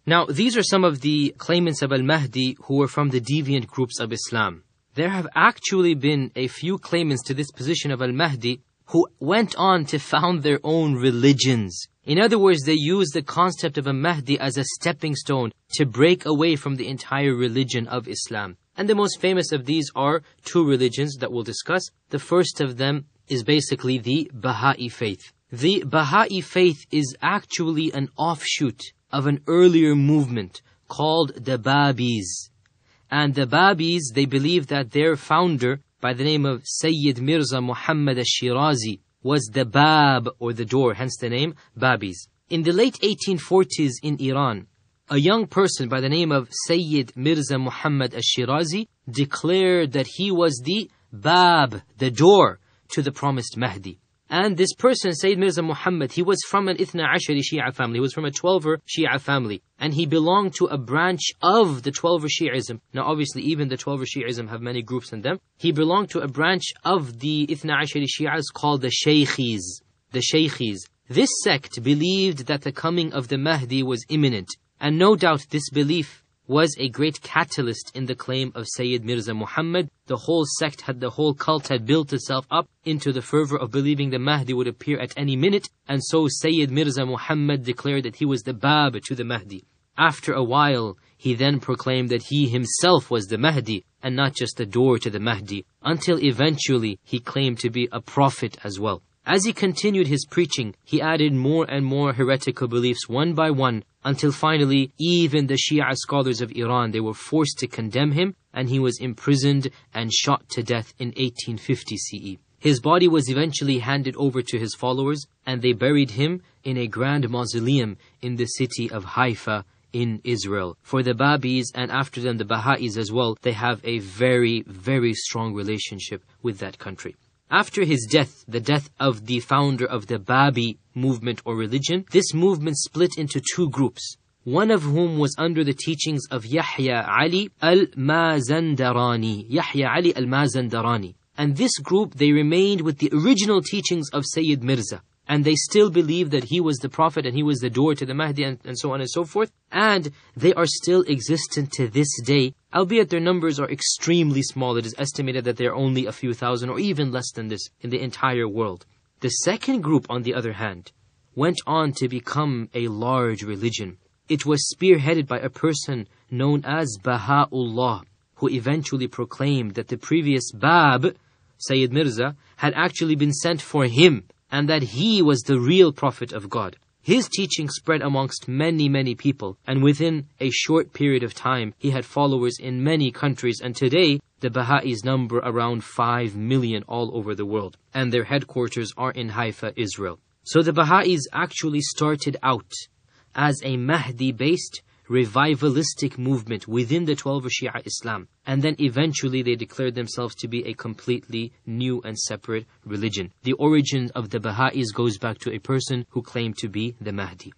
Now, these are some of the claimants of Al-Mahdi who were from the deviant groups of Islam. There have actually been a few claimants to this position of Al-Mahdi who went on to found their own religions. In other words, they used the concept of a Mahdi as a stepping stone to break away from the entire religion of Islam. And the most famous of these are two religions that we'll discuss. The first of them is basically the Baha'i faith. The Baha'i faith is actually an offshoot of an earlier movement called the Babis. And the Babis, they believe that their founder, by the name of Sayyid Mirza Muhammad al-Shirazi, was the Bab, or the door, hence the name Babis. In the late 1840s in Iran, a young person by the name of Sayyid Mirza Muhammad al-Shirazi declared that he was the Bab, the door to the promised Mahdi. And this person, Sayyid Mirza Muhammad, he was from an Ithna Ashari Shia family. He was from a 12er Shia family. And he belonged to a branch of the 12er Shi'ism. Now obviously even the 12er Shi'ism have many groups in them. He belonged to a branch of the Ithna Ashari Shi'as called the Shaykhis. The Shaykhis. This sect believed that the coming of the Mahdi was imminent. And no doubt this belief was a great catalyst in the claim of Sayyid Mirza Muhammad. The whole cult had built itself up into the fervor of believing the Mahdi would appear at any minute, and so Sayyid Mirza Muhammad declared that he was the Bab to the Mahdi. After a while, he then proclaimed that he himself was the Mahdi, and not just the door to the Mahdi, until eventually he claimed to be a prophet as well. As he continued his preaching, he added more and more heretical beliefs one by one, until finally, even the Shia scholars of Iran, they were forced to condemn him, and he was imprisoned and shot to death in 1850 CE. His body was eventually handed over to his followers, and they buried him in a grand mausoleum in the city of Haifa in Israel. For the Babis, and after them the Baha'is as well, they have a very, very strong relationship with that country. After his death, the death of the founder of the Babi movement or religion, this movement split into two groups, one of whom was under the teachings of Yahya Ali al-Mazandarani. Yahya Ali al-Mazandarani. And this group, they remained with the original teachings of Sayyid Mirza. And they still believe that he was the prophet and he was the door to the Mahdi and so on and so forth. And they are still existent to this day, albeit their numbers are extremely small. It is estimated that there are only a few thousand or even less than this in the entire world. The second group, on the other hand, went on to become a large religion. It was spearheaded by a person known as Baha'u'llah, who eventually proclaimed that the previous Bab, Sayyid Mirza, had actually been sent for him, and that he was the real prophet of God. His teaching spread amongst many, many people, and within a short period of time, he had followers in many countries, and today, the Baha'is number around 5 million all over the world, and their headquarters are in Haifa, Israel. So the Baha'is actually started out as a Mahdi-based revivalistic movement within the 12er Shia Islam, and then eventually they declared themselves to be a completely new and separate religion. The origin of the Baha'is goes back to a person who claimed to be the Mahdi.